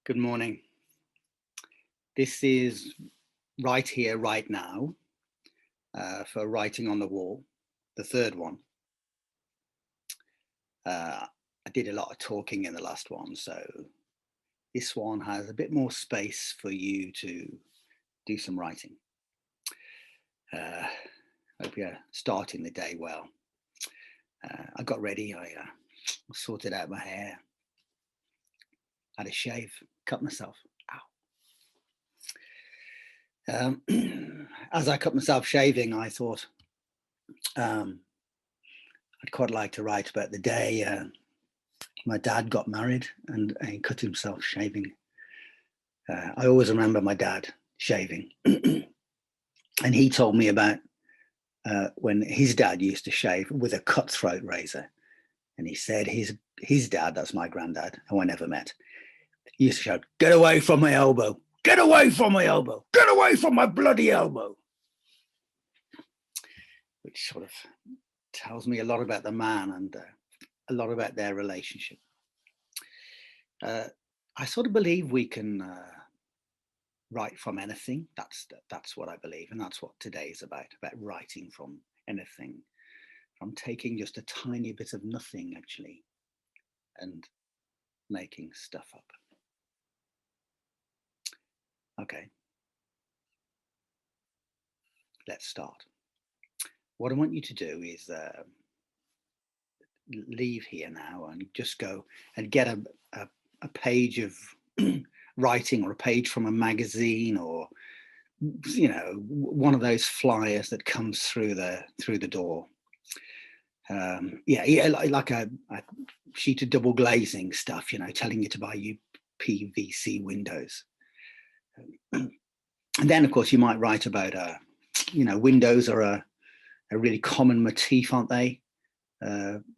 Good morning. This is right here, right now, for writing on the wall, the third one. I did a lot of talking in the last one, so this one has a bit more space for you to do some writing. Hope you're starting the day well. I got ready, I sorted out my hair, had a shave, cut myself. Ow. As I cut myself shaving, I thought I'd quite like to write about the day my dad got married and he cut himself shaving. I always remember my dad shaving. And he told me about when his dad used to shave with a cutthroat razor. And he said his dad, that's my granddad, who I never met, he used to shout, "Get away from my elbow, get away from my elbow, get away from my bloody elbow." Which sort of tells me a lot about the man and a lot about their relationship. I sort of believe we can write from anything. That's what I believe, and that's what today is about writing from anything, from taking just a tiny bit of nothing actually and making stuff up. Okay, let's start. What I want you to do is leave here now and just go and get a page of writing, or a page from a magazine, or one of those flyers that comes through the door. Like a sheet of double glazing stuff, telling you to buy UPVC windows. And then of course you might write about windows are a really common motif, aren't they?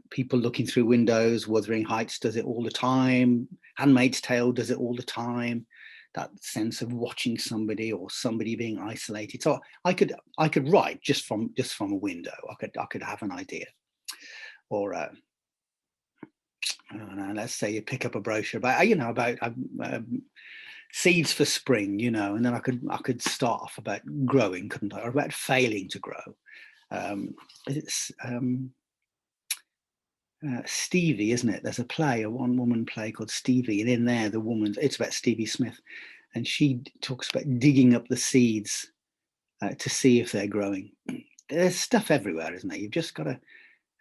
People looking through windows. Wuthering Heights does it all the time. Handmaid's Tale does it all the time. That sense of watching somebody or somebody being isolated. So I could write just from a window. I could have an idea. Or let's say you pick up a brochure about seeds for spring, and then I could start off about growing, couldn't I? Or about failing to grow. It's Stevie, isn't it? There's a one-woman play called Stevie, and in there it's about Stevie Smith, and she talks about digging up the seeds to see if they're growing. There's stuff everywhere, isn't there? You've just got to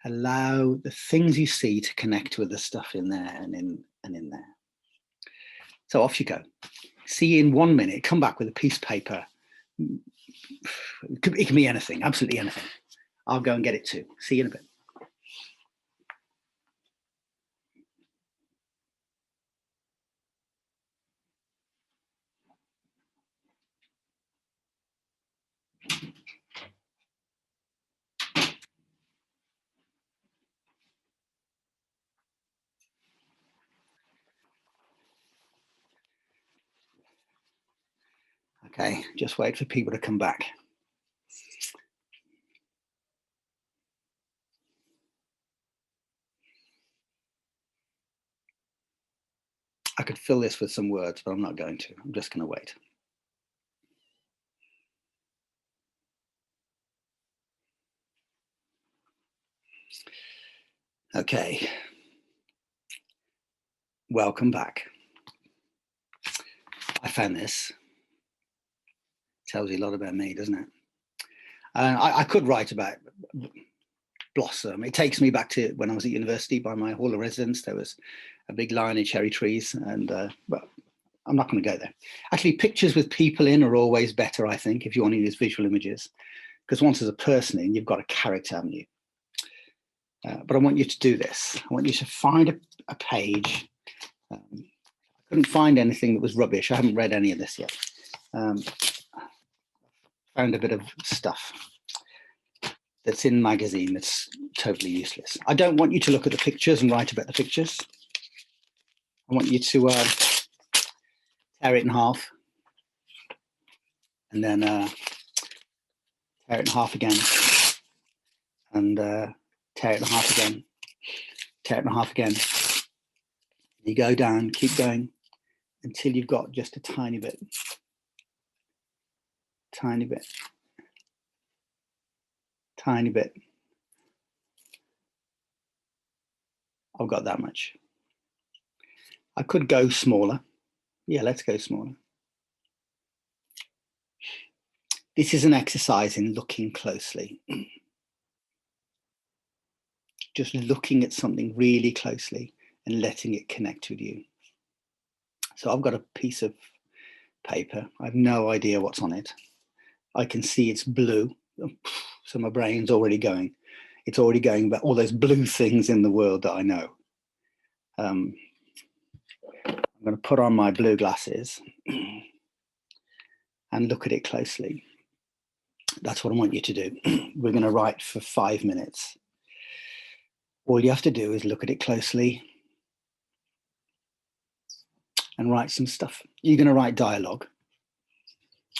allow the things you see to connect with the stuff in there and in there. So off you go. See you in 1 minute. Come back with a piece of paper. It can be anything, absolutely anything. I'll go and get it too. See you in a bit. Okay, just wait for people to come back. I could fill this with some words, but I'm not going to. I'm just going to wait. Okay. Welcome back. I found this. Tells you a lot about me, doesn't it? I could write about blossom. It takes me back to when I was at university. By my hall of residence, there was a big line of cherry trees, and but I'm not going to go there. Actually, pictures with people in are always better, I think, if you want to use visual images, because once there's a person in, you've got a character, haven't you? But I want you to do this. I want you to find a page. I couldn't find anything that was rubbish. I haven't read any of this yet. Found a bit of stuff that's in magazine that's totally useless. I don't want you to look at the pictures and write about the pictures. I want you to tear it in half, and then tear it in half again, and tear it in half again, tear it in half again. You go down, keep going, until you've got just a tiny bit. Tiny bit. Tiny bit. I've got that much. I could go smaller. Yeah, let's go smaller. This is an exercise in looking closely. Just looking at something really closely and letting it connect with you. So I've got a piece of paper. I have no idea what's on it. I can see it's blue. So my brain's already going. It's already going about all those blue things in the world that I know. I'm going to put on my blue glasses and look at it closely. That's what I want you to do. We're going to write for 5 minutes. All you have to do is look at it closely and write some stuff. You're going to write dialogue.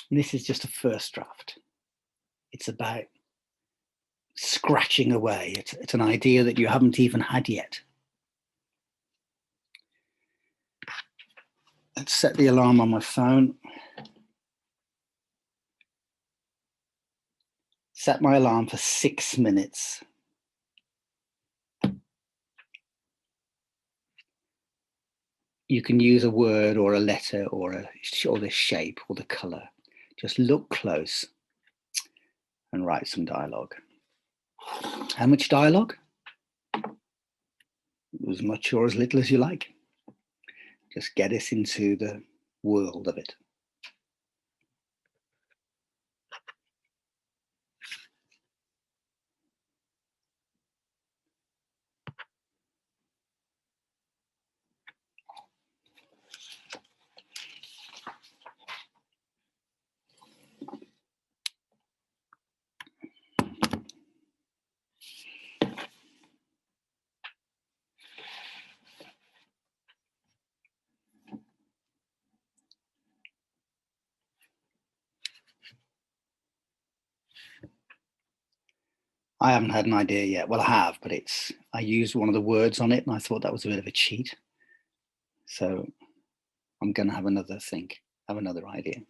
And this is just a first draft. It's about scratching away. It's an idea that you haven't even had yet. Let's set the alarm on my phone. Set my alarm for 6 minutes. You can use a word or a letter or the shape or the color. Just look close and write some dialogue. How much dialogue? As much or as little as you like. Just get us into the world of it. I haven't had an idea yet. Well, I have, but I used one of the words on it and I thought that was a bit of a cheat. So I'm going to have another think, have another idea.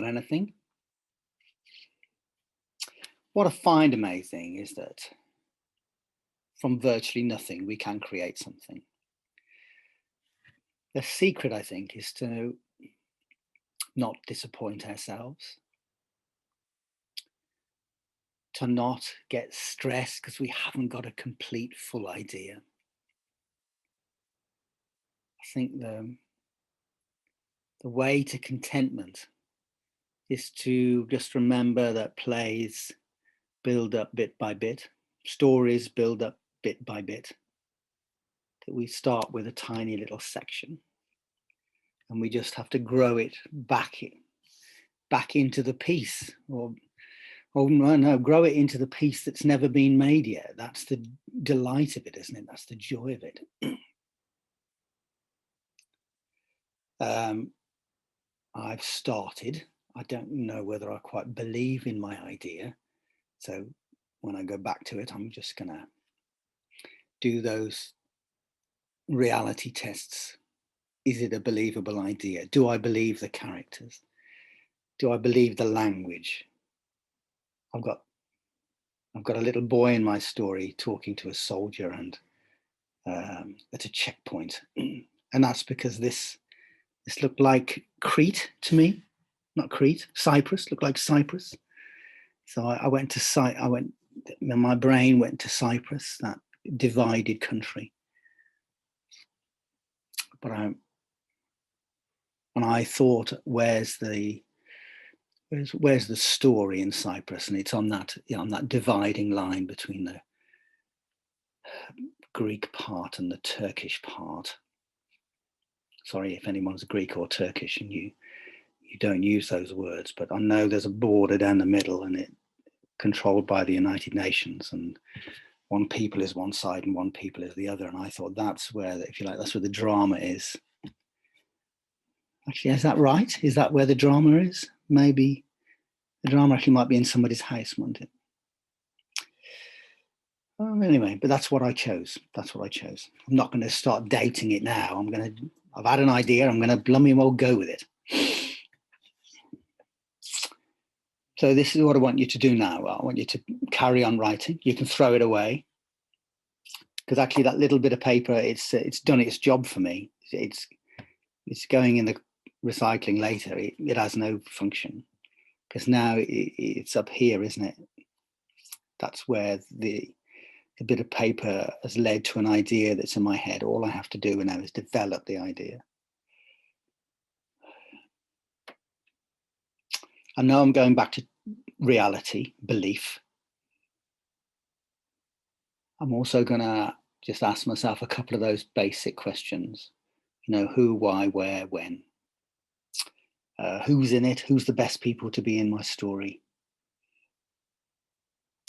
or anything. What I find amazing is that from virtually nothing, we can create something. The secret, I think, is to not disappoint ourselves, to not get stressed because we haven't got a complete, full idea. I think the way to contentment is to just remember that plays build up bit by bit, stories build up bit by bit, that we start with a tiny little section and we just have to grow it back into the piece, or no, grow it into the piece that's never been made yet. That's the delight of it, isn't it? That's the joy of it. I've started. I don't know whether I quite believe in my idea. So when I go back to it, I'm just going to do those reality tests. Is it a believable idea? Do I believe the characters? Do I believe the language? I've got a little boy in my story talking to a soldier and at a checkpoint. And that's because this looked like Crete to me. Not Crete, Cyprus, looked like Cyprus. So I went to my brain went to Cyprus, that divided country. But when I thought, where's the story in Cyprus? And it's on that, on that dividing line between the Greek part and the Turkish part. Sorry if anyone's Greek or Turkish and you don't use those words, but I know there's a border down the middle and it controlled by the United Nations, and one people is one side and one people is the other. And I thought that's where, if you like, that's where the drama is. Actually, is that right? Is that where the drama is? Maybe the drama actually might be in somebody's house, mightn't it? Anyway, but that's what I chose. That's what I chose. I'm not going to start dating it now. I've had an idea. I'm going to blooming well go with it. So this is what I want you to do now. I want you to carry on writing. You can throw it away, because actually that little bit of paper, it's done its job for me. It's going in the recycling later. It has no function, because now it's up here, isn't it? That's where the bit of paper has led to an idea that's in my head. All I have to do now is develop the idea. I know I'm going back to reality, belief. I'm also going to just ask myself a couple of those basic questions. Who, why, where, when. Who's in it? Who's the best people to be in my story?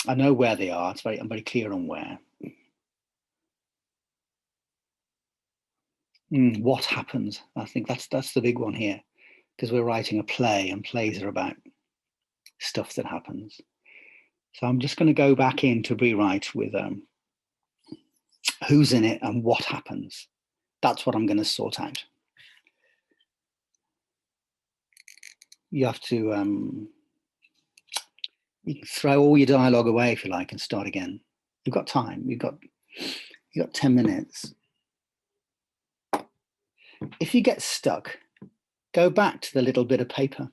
I know where they are. I'm very clear on where. What happens? I think that's the big one here, because we're writing a play, and plays are about stuff that happens. So I'm just going to go back in to rewrite with who's in it and what happens. That's what I'm going to sort out. You have to you can throw all your dialogue away if you like and start again. You've got time. You've got 10 minutes. If you get stuck, go back to the little bit of paper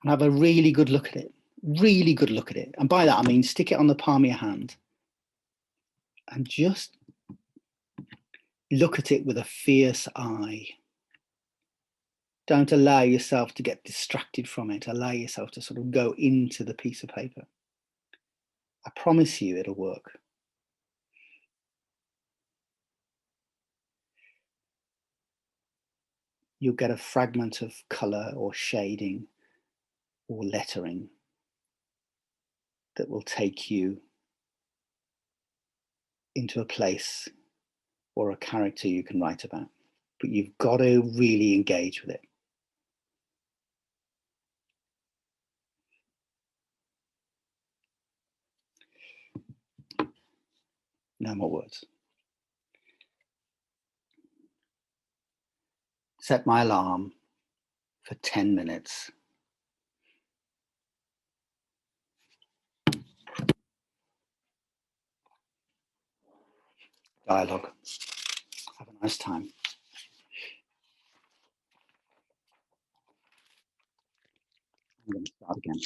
and have a really good look at it. Really good look at it. And by that, I mean, stick it on the palm of your hand and just look at it with a fierce eye. Don't allow yourself to get distracted from it. Allow yourself to sort of go into the piece of paper. I promise you it'll work. You'll get a fragment of color or shading or lettering that will take you into a place or a character you can write about. But you've got to really engage with it. No more words. Set my alarm for 10 minutes. Dialogue. Have a nice time. I'm going to start again.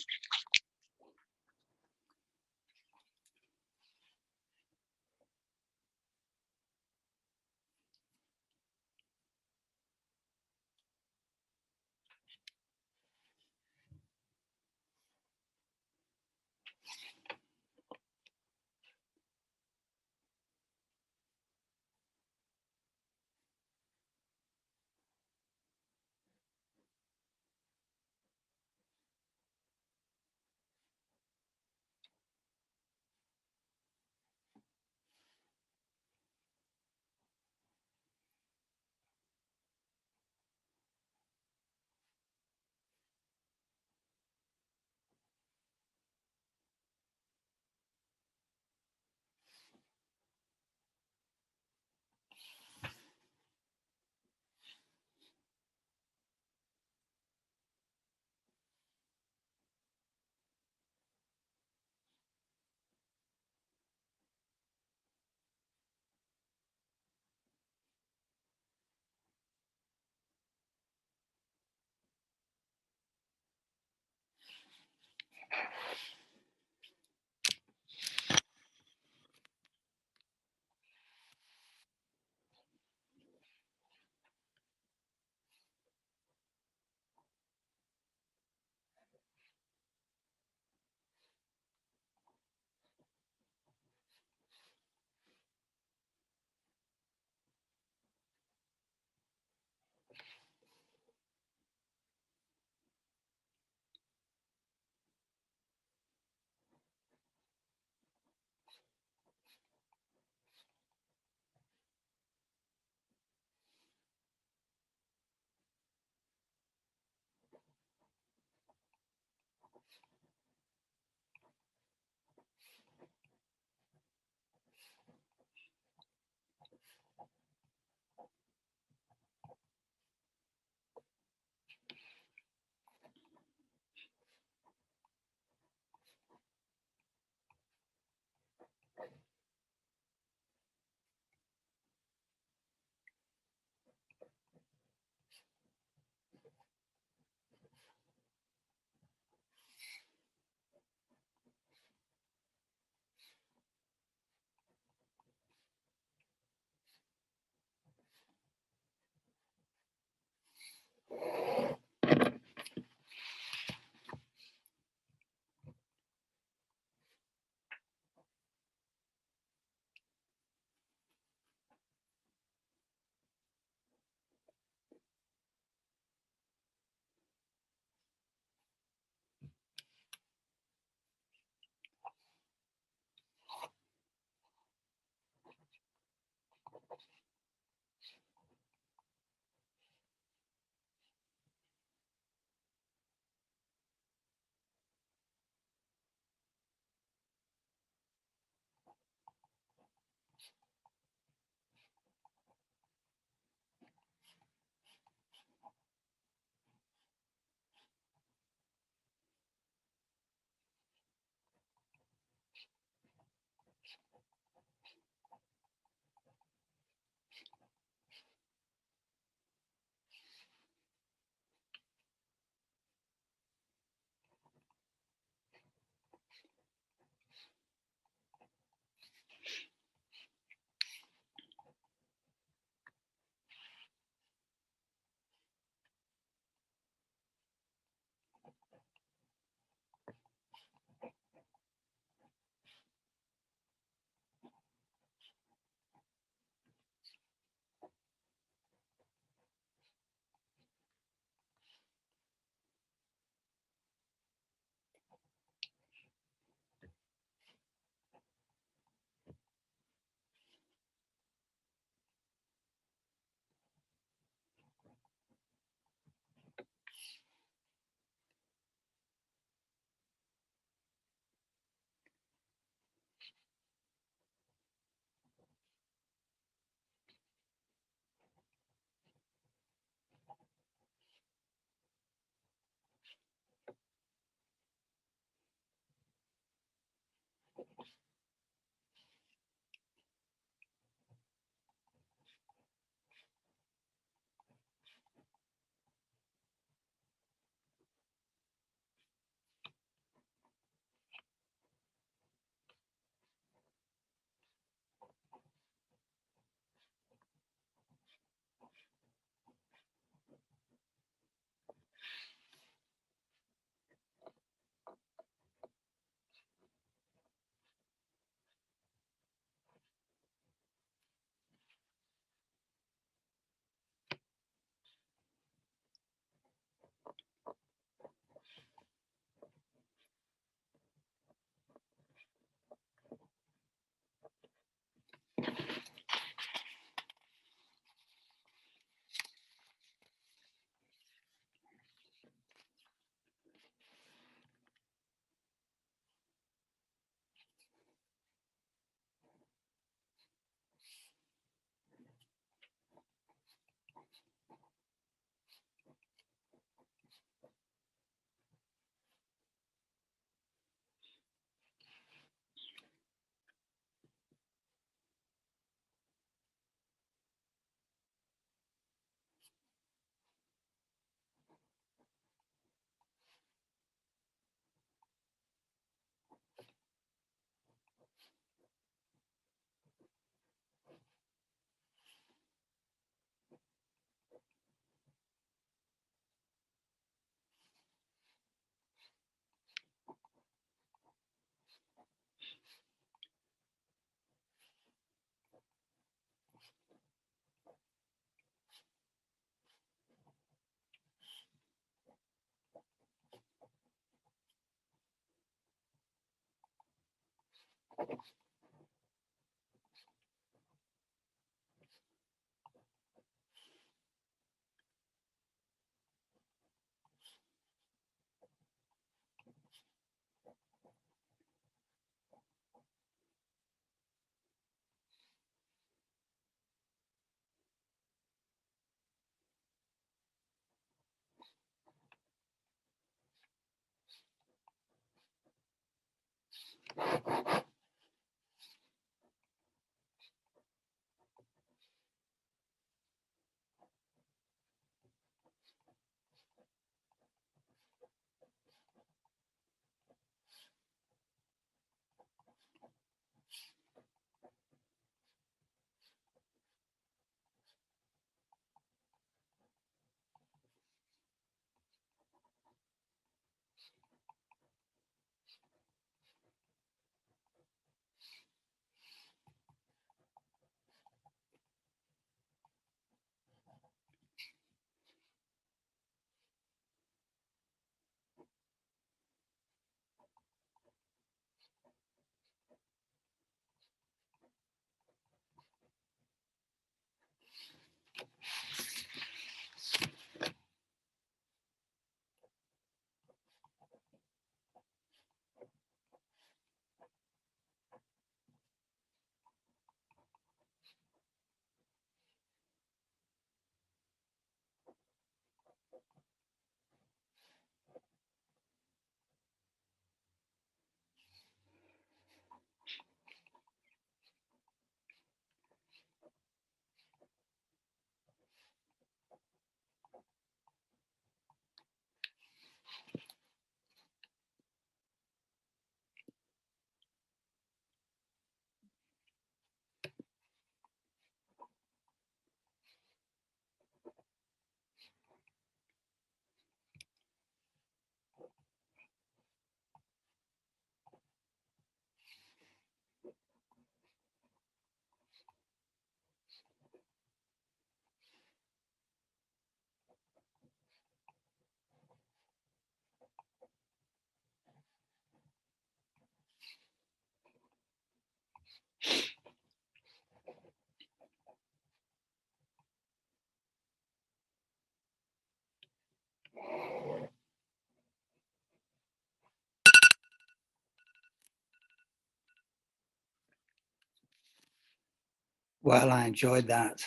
Well, I enjoyed that.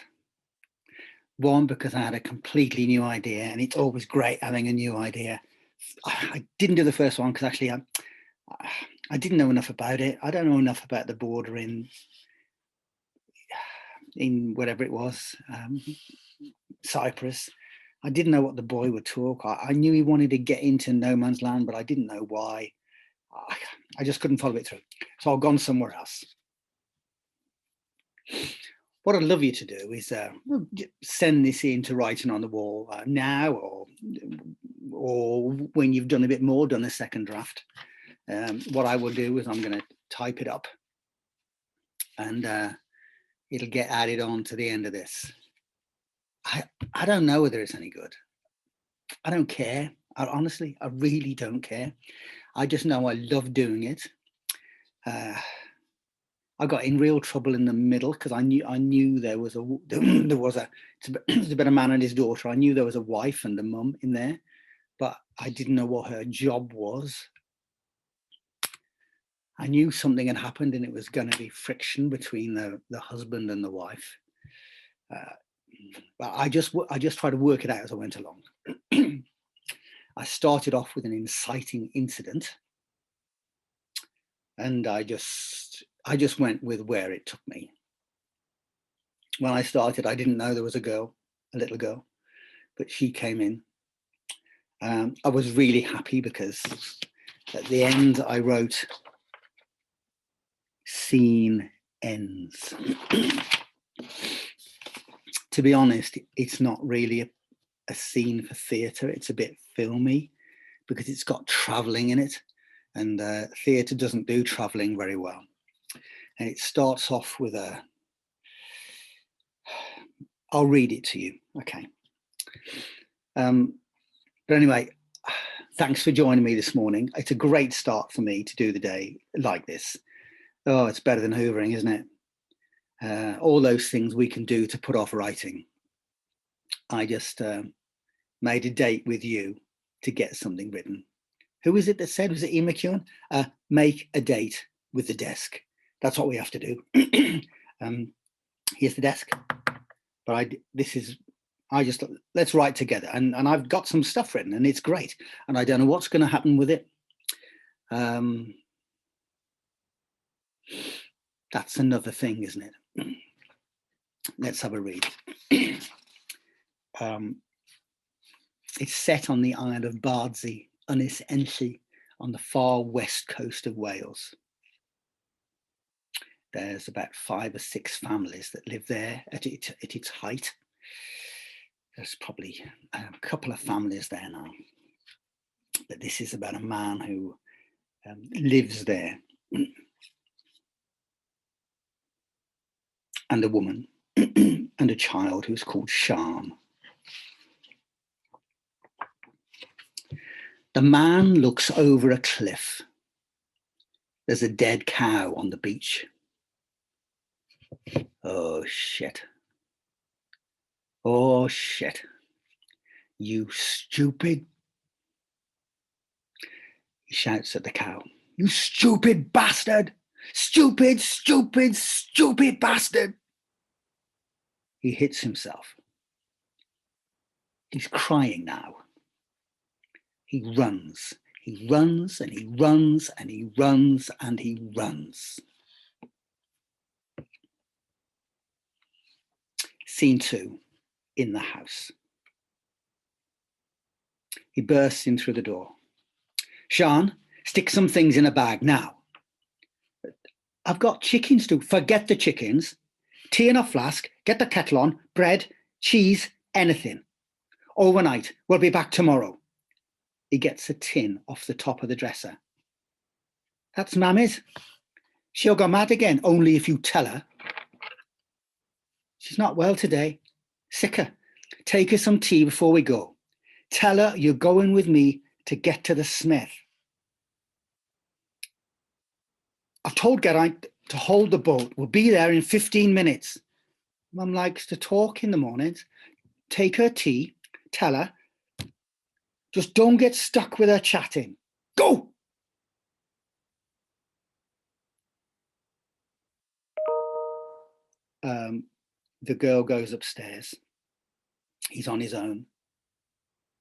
One, because I had a completely new idea, and it's always great having a new idea. I didn't do the first one because actually I didn't know enough about it. I don't know enough about the border in whatever it was, Cyprus. I didn't know what the boy would talk. I knew he wanted to get into no man's land, but I didn't know why. I just couldn't follow it through. So I've gone somewhere else. What I'd love you to do is send this in to writing on the wall now, or when you've done a bit more, done a second draft. What I will do is I'm going to type it up, and it'll get added on to the end of this. I don't know whether it's any good. I don't care. Honestly, I really don't care. I just know I love doing it. I got in real trouble in the middle because I knew there was it's about a man and his daughter. I knew there was a wife and a mum in there, but I didn't know what her job was. I knew something had happened and it was going to be friction between the husband and the wife. But I just tried to work it out as I went along. I started off with an inciting incident, and I just went with where it took me. When I started, I didn't know there was a little girl, but she came in. I was really happy because at the end I wrote, "Scene ends." To be honest, it's not really a scene for theatre. It's a bit filmy because it's got travelling in it, and theatre doesn't do travelling very well. And it starts off with I'll read it to you, okay? But anyway, thanks for joining me this morning. It's a great start for me to do the day like this. Oh, it's better than hoovering, isn't it? All those things we can do to put off writing. I just made a date with you to get something written. Who was it that said, was it Ian McEwan? Make a date with the desk. That's what we have to do. Here's the desk. But let's write together. And I've got some stuff written and it's great. And I don't know what's going to happen with it. That's another thing, isn't it? Let's have a read. It's set on the isle of Bardsey, Ynys Ellli, on the far west coast of Wales. There's about 5 or 6 families that live there at its height. There's probably a couple of families there now. But this is about a man who lives there. And a woman and a child who's called Sian. The man looks over a cliff. There's a dead cow on the beach. Oh, shit. Oh, shit. You stupid. He shouts at the cow. You stupid bastard. Stupid, stupid, stupid bastard. He hits himself. He's crying now. He runs and he runs and he runs and he runs. Scene 2, in the house. He bursts in through the door. Sian, stick some things in a bag now. I've got chickens to. Forget the chickens. Tea in a flask, get the kettle on, bread, cheese, anything. Overnight, we'll be back tomorrow. He gets a tin off the top of the dresser. That's Mammy's. She'll go mad again, only if you tell her. She's not well today. Sicker. Take her some tea before we go. Tell her you're going with me to get to the smith. I've told Geraint to hold the boat. We'll be there in 15 minutes. Mum likes to talk in the mornings. Take her tea. Tell her. Just don't get stuck with her chatting. Go! The girl goes upstairs. He's on his own.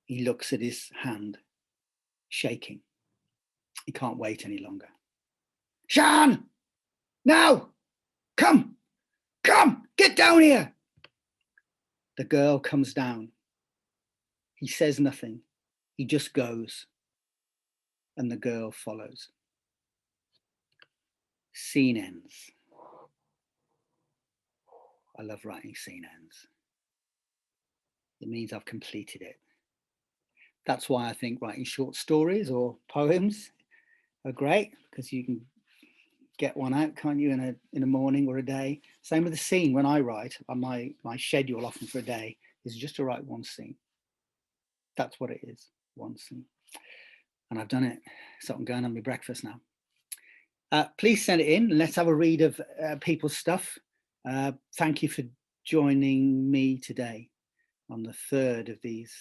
He looks at his hand, shaking. He can't wait any longer. Sian! Now! Come! Come! Get down here! The girl comes down. He says nothing. He just goes. And the girl follows. Scene ends. I love writing scene ends. It means I've completed it. That's why I think writing short stories or poems are great, because you can get one out, can't you, in a morning or a day. Same with the scene. When I write, my schedule often for a day is just to write one scene. That's what it is, one scene. And I've done it. So I'm going on my breakfast now. Please send it in and let's have a read of people's stuff. Thank you for joining me today on the third of these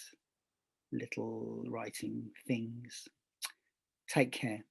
little writing things. Take care.